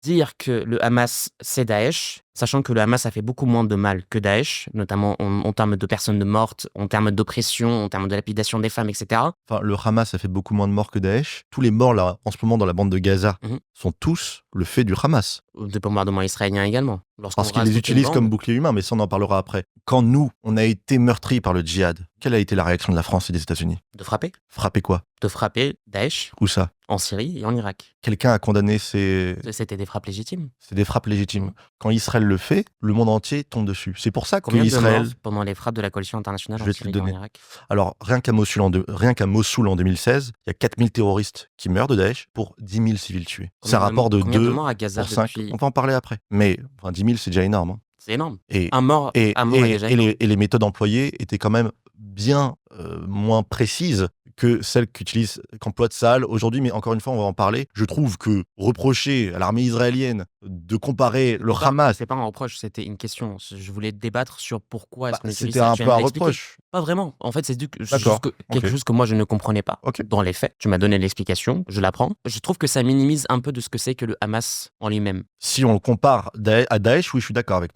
dire que le Hamas, c'est Daesh, sachant que le Hamas a fait beaucoup moins de mal que Daesh, notamment en termes de personnes mortes, en termes d'oppression, en termes de lapidation des femmes, etc. Enfin, le Hamas a fait beaucoup moins de morts que Daesh. Tous les morts, là, en ce moment, dans la bande de Gaza, sont tous le fait du Hamas. Des bombardements israéliens également. Parce qu'ils les utilisent comme bouclier humain, mais ça, on en parlera après. Quand nous, on a été meurtris par le djihad, quelle a été la réaction de la France et des États-Unis? De frapper. Frapper quoi? De frapper Daesh. Où ça? En Syrie et en Irak. Quelqu'un a condamné ces... C'était des frappes légitimes. C'est des frappes légitimes. Quand Israël le fait, le monde entier tombe dessus. C'est pour ça que Combien Israël... de morts pendant les frappes de la coalition internationale Je en vais te Syrie le et en donner. Irak? Alors, rien qu'à Mossoul en 2016, il y a 4000 terroristes qui meurent de Daesh pour 10 000 civils tués. C'est un rapport de combien 2 de morts à Gaza pour 5. depuis... On va en parler après. Mais enfin, 10 000, c'est déjà énorme. C'est énorme. Et, un mort est déjà énorme. Et les méthodes employées étaient quand même bien moins précises que celles qu'emploie Tsahal aujourd'hui, mais encore une fois, on va en parler. Je trouve que reprocher à l'armée israélienne de comparer le Hamas... C'est pas un reproche, c'était une question. Je voulais débattre sur pourquoi est-ce qu'on utilise c'était ça. un peu un reproche. Pas vraiment. En fait, c'est quelque chose que moi, je ne comprenais pas. Dans les faits, tu m'as donné l'explication, je la prends. Je trouve que ça minimise un peu de ce que c'est que le Hamas en lui-même. Si on le compare à Daesh, oui, je suis d'accord avec toi.